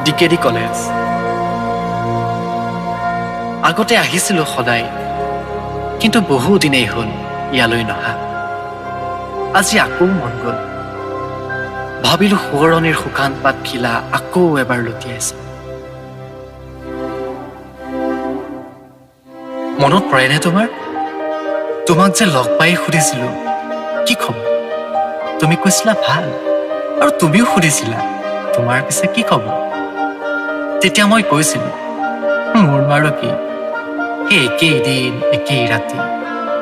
DKD college আগতে আহিছিলোঁ সদায়, কিন্তু বহু দিনেই হ'ল ইয়ালৈ নহা। আজি আকৌ মন গ'ল, ভাবিলোঁ সোঁৱৰণিৰ শুকান পাত খিলা আকৌ এবাৰ লুটিয়াইছে। মনত পৰেনে তোমাৰ? তোমাক যে লগ পাই সুধিছিলোঁ কি খবৰ, তুমি কৈছিলা ভাল, আৰু তুমিও সুধিছিলা তোমাৰ পিছে কি খবৰ। তেতিয়া মই কৈছিলোঁ মোৰনো আৰু কি, সেই একেই দিন একেই ৰাতি,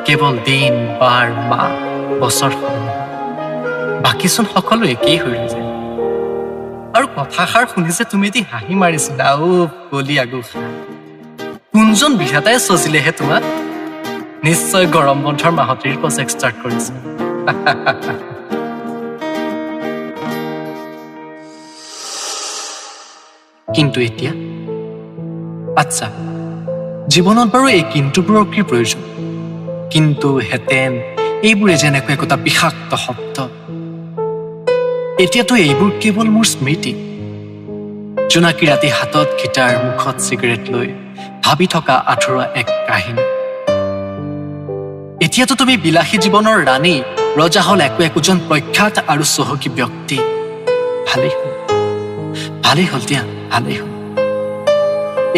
কেৱল দিন বাৰ মাহ বছৰ সলনি, বাকীচোন সকলো একেই হৈ ৰৈছে। আৰু কথাষাৰ শুনি যে তুমি এটি হাঁহি মাৰিছিলা, কলি আগোষা। কোনজন বিধাতাই চজিলেহে তোমাক? নিশ্চয় গৰম বন্ধৰ মাহতিৰ প্ৰজেক্ট ষ্টাৰ্ট কৰিছে। কিন্তু এতিয়া আচ্ছা, জীৱনত বাৰু এই কিন্তুবোৰৰ কি প্ৰয়োজন? কিন্তু হেতেন এইবোৰে যেনেকৈ একোটা বিষাক্ত শব্দ। এতিয়াতো এইবোৰ কেৱল মোৰ স্মৃতি, জোনাকী ৰাতি হাতত গীটাৰ, মুখত চিগাৰেট লৈ ভাবি থকা আধৰুৱা এক কাহিনী। এতিয়াতো তুমি বিলাসী জীৱনৰ ৰাণী, ৰজা হল একোজন প্ৰখ্যাত আৰু চহকী ব্যক্তি। ভালেই হ'ল, ভালেই হ'ল দিয়া, ভালেই হ'ল।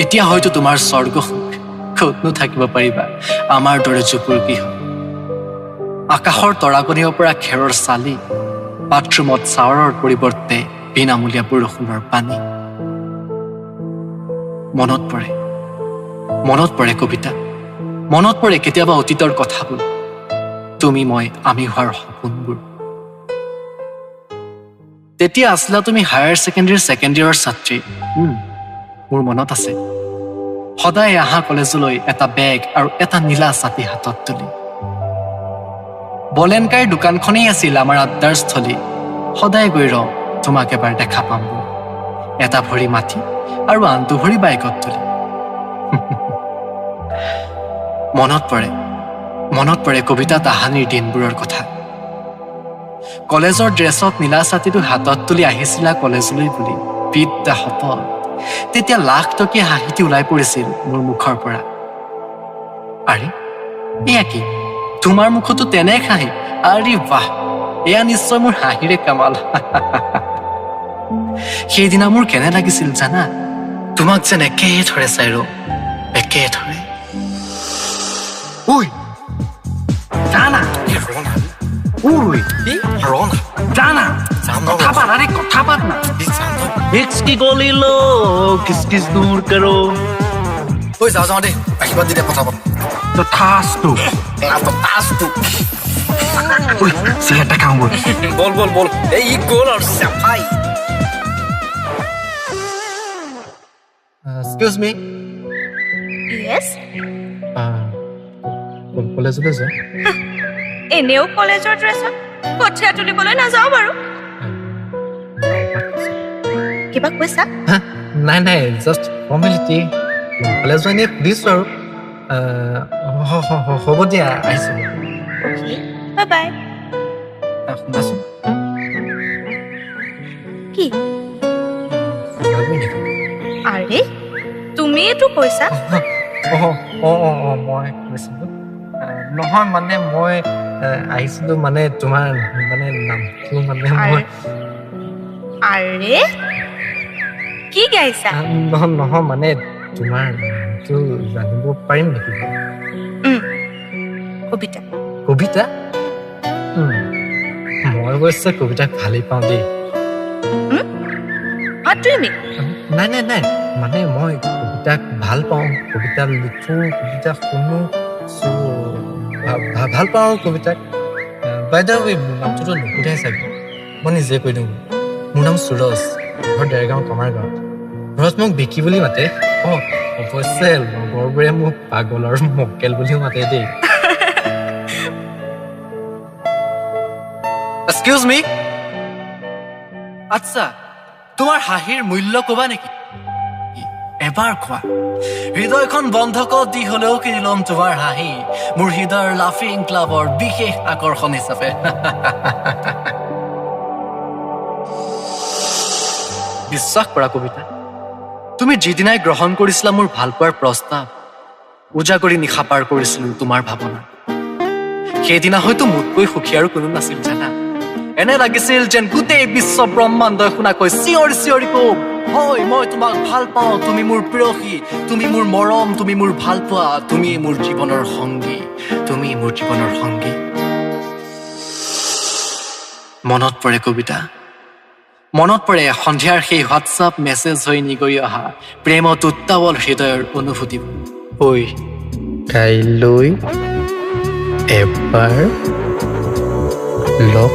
এতিয়া হয়তো তোমাৰ স্বৰ্গ সুখ ক'তনো থাকিব পাৰিবা আমাৰ দৰে জুপুৰ গৃহ। আকাশৰ তৰাগনিৰ পৰা খেৰৰ চালি, বাথৰুমত চাৱাৰৰ পৰিৱৰ্তে বিনামূলীয়া বৰষুণৰ পানী। মনত পৰে কবিতা, মনত পৰে কেতিয়াবা অতীতৰ কথাবোৰ, তুমি মই আমি হোৱাৰ সপোনবোৰ। তেতিয়া আছিলা তুমি হায়াৰ ছেকেণ্ডেৰীৰ ছেকেণ্ড ইয়েৰৰ ছাত্ৰী। মোৰ মনত আছে, সদায় আহা কলেজলৈ এটা বেগ আৰু এটা নীলা ছাতি হাতত তুলি। বলেনকাইৰ দোকানখনেই আছিল আমাৰ আড্ডাৰ স্থলী। সদায় গৈ ৰওঁ তোমাক এবাৰ দেখা পাম বুলি, এটা ভৰি মাটি আৰু আনটো ভৰি বাইকত তুলি। মনত পৰে কবিতা তাহানিৰ দিনবোৰৰ কথা। কলেজৰ ড্ৰেছত নীলা ছাতিটো হাতত তুলি আহিছিলা কলেজলৈ বুলি বিদ্যা শপত। তেতিয়া লাখ টকীয়া হাঁহিটি ওলাই পৰিছিল মোৰ মুখৰ পৰা। আৰে এয়া কি, তোমাৰ মুখতো তেনে হাঁহি? আৰে বাহ, এয়া নিশ্চয় মোৰ হাঁহিৰে কামাল। সেইদিনা মোৰ কেনে লাগিছিল জানা, তোমাক যেন একেথৰে চাই ৰ, একেথৰে। ঐ জানা, কথা পাত না। কি গলিলো কিছ দূৰ কৰো। ঐ যাওঁ দে, আশীৰ্বাদ দি দে, কথা পাত। তথাস্তু। চিগাৰেট খাওঁ বল এই গ'ল আৰু চাফাই। এক্সকিউজ মি। ইয়েছ। কলেজলৈ যোৱা? এনেও কলেজৰ ড্ৰেছত কঠীয়া তুলিবলৈ নাযাওঁ বাৰু। কিবা কৈছা? নাই জাষ্ট ফৰ্মেলিটি। কলেজ এনেই সুধিছোঁ আৰু। হ'ব দিয়া, আহিছোঁ। Bye bye. শুনাচোন, কি? আৰে তুমিয়েতো কৈছা। মই কৈছিলোঁ নহয়, মানে মই আহিছিলোঁ, মানে তোমাৰ মানে নামটো মানে মই। আৰে কি গাইছা? নহয় মানে তোমাৰ নামটো জানিব পাৰিম নেকি? কবিতা। কবিতা? মই অৱশ্যে কবিতাক ভালেই পাওঁ দেই। নাই, মানে মই কবিতাক ভাল পাওঁ, কবিতা লিখোঁ, কবিতা শুনো, ভাল পাওঁ কবিতাক। বাইদেউ মোৰ নামটোতো নুসুধাই চাগে, মই নিজে কৈ দিওঁ। মোৰ নাম সুৰজ, ঘৰ দেৰগাঁও কমাৰগাঁৱত। ঘৰত মোক বিকি বুলি মাতে। অৱশ্যে লগৰবোৰে মোক পাগলৰ মক্কেল বুলিও মাতে দেই। এক্সকিউজ মি, আচ্ছা তোমাৰ হাঁহিৰ মূল্য কবা নেকি? এবাৰ কোৱা, হৃদয়খন বন্ধকত দি হলেও কিনি ল'ম তোমাৰ হাঁহি, মোৰ হৃদয়ৰ লাফিং ক্লাবৰ বিশেষ আকৰ্ষণ হিচাপে। বিশ্বাস কৰা কবিতা, তুমি যিদিনাই গ্ৰহণ কৰিছিলা মোৰ ভাল পোৱাৰ প্ৰস্তাৱ, উজাগৰি নিশা পাৰ কৰিছিলো তোমাৰ ভাৱনা। সেইদিনা হয়তো মোতকৈ সুখী আৰু কোনো নাছিল জানা। এনে লাগিছিল যেন গোটেই বিশ্ব ব্ৰহ্মাণ্ডই শুনাকৈ চিঞৰি চিঞৰি কম, হয় মই তোমাক ভাল পাওঁ, তুমি মোৰ প্ৰেয়সী, তুমি মোৰ মৰম, তুমি মোৰ ভাল পোৱা, তুমি মোৰ জীৱনৰ সংগী, তুমি মোৰ জীৱনৰ সংগী। মনত পৰে কবিতা, মনত পৰে সন্ধিয়াৰ সেই হোৱাটছআপ মেছেজ হৈ নিগৰি অহা প্ৰেমত উত্তাৱল হৃদয়ৰ অনুভূতি। ঐ কাইলৈ এবাৰ লগ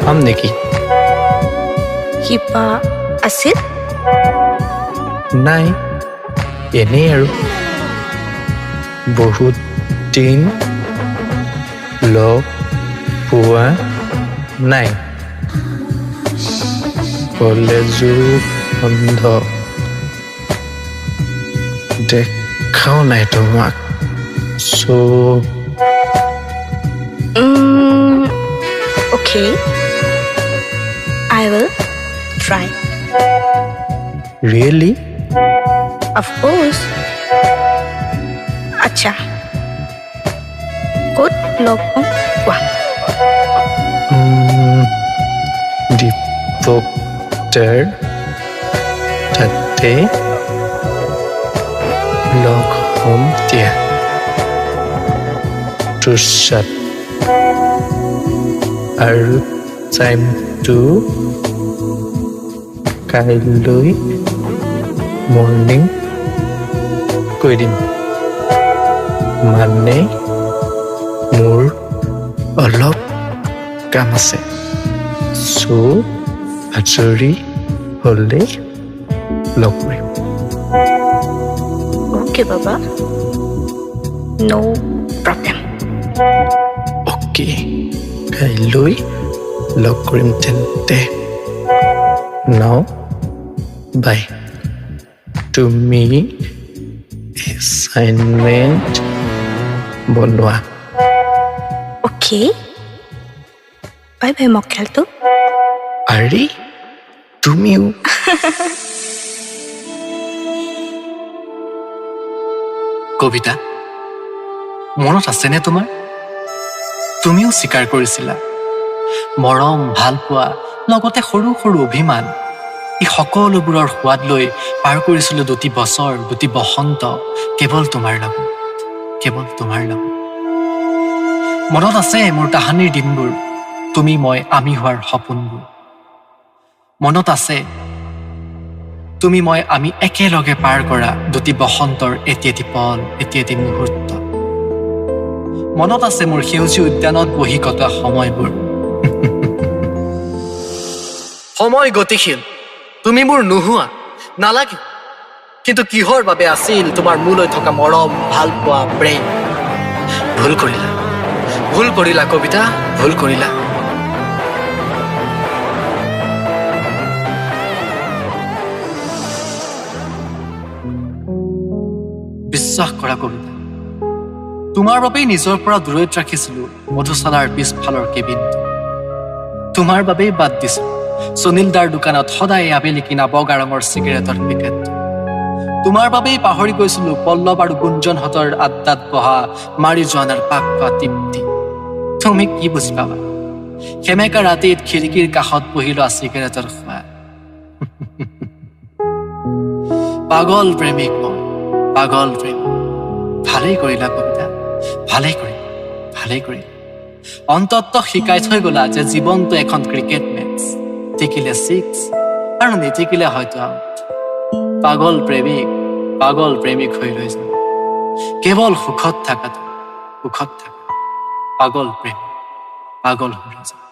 পাম নেকি? কিবা আছিল? নাই, এনেই আৰু বহুত দিন লগ পোৱা নাই, কলেজো বন্ধ, দেখাও নাই তোমাক, Okay, I will try. Really? Of course. আচ্ছা, ক'ত লগ পাম কোৱা? দীপকদাৰ তাতে লগ হ'ম দিয়া। তুষাত আৰু টাইমটো কাইলৈ মৰ্ণিং কৈ দিম, মানে মোৰ অলপ কাম আছে, আজৰি হ'লে লগ কৰিম। Okay, বাবা, no problem. অ'কে, কাইলৈ লগ কৰিম তেন্তে। নাও বাই। তুমি এছাইনমেণ্ট বনোৱা। Okay, bye bye মক্কেলটো। আৰে তুমিও। কবিতা, মনত আছেনে তোমাৰ? তুমিও স্বীকাৰ কৰিছিলা মৰম, ভাল পোৱা, লগতে সৰু সৰু অভিমান, এই সকলোবোৰৰ সোৱাদ লৈ পাৰ কৰিছিলো দুটি বছৰ, দুটি বসন্ত, কেৱল তোমাৰ লগত, কেৱল তোমাৰ লগত। মনত আছে মোৰ তাহানিৰ দিনবোৰ, তুমি মই আমি হোৱাৰ সপোনবোৰ। মনত আছে তুমি মই আমি একেলগে পাৰ কৰা দুটি বসন্তৰ এটি এটি পল, এটি এটি মুহূৰ্ত। মনত আছে মোৰ সেউজীয়া উদ্যানত বহি কটোৱা সময়বোৰ। সময় গতিশীল, তুমি মোৰ নোহোৱা নালাগে, কিন্তু কিহৰ বাবে আছিল তোমাৰ মোলৈ থকা মৰম, ভাল পোৱা, প্ৰেম? ভুল কৰিলা, ভুল কৰিলা কবিতা, ভুল কৰিলা। বিশ্বাস কৰা কবিতা, তোমাৰ বাবেই নিজৰ পৰা দূৰৈত ৰাখিছিলো মধুশালাৰ পিছফালৰ কেবিনটো। তোমাৰ বাবেই বাদ দিছো সুনীলদাৰ দোকানত সদায় আবেলি কিনা বগা ৰঙৰ চিগাৰেটৰ পেকেটটো। তোমাৰ বাবেই পাহৰি গৈছিলো পল্লৱ আৰু গুঞ্জনহঁতৰ আড্ডাত বহা মাৰিজুৱানাৰ পাক খোৱা তৃপ্তি। তুমি কি বুজি পাবা সেমেকা ৰাতিত খিৰিকীৰ কাষত বহি লোৱা চিগাৰেটৰ সোৱাদ। পাগল প্ৰেমিক মই, পাগল প্ৰেম। ভালেই কৰিলা কবিতা, ভালেই কৰিলা, ভালেই কৰিলা। অন্ততঃ শিকাই থৈ গলা যে জীৱনটো এখন ক্ৰিকেট মেচ, টিকিলে 6 আৰু নিটিকিলে হয়তো আউট। পাগল প্ৰেমিক, পাগল প্ৰেমিক হৈ ৰৈ যাম, কেৱল সুখত থাকাটো, সুখত থাকা। পাগল প্ৰেমিক, পাগল হৈ ৰৈ যাম।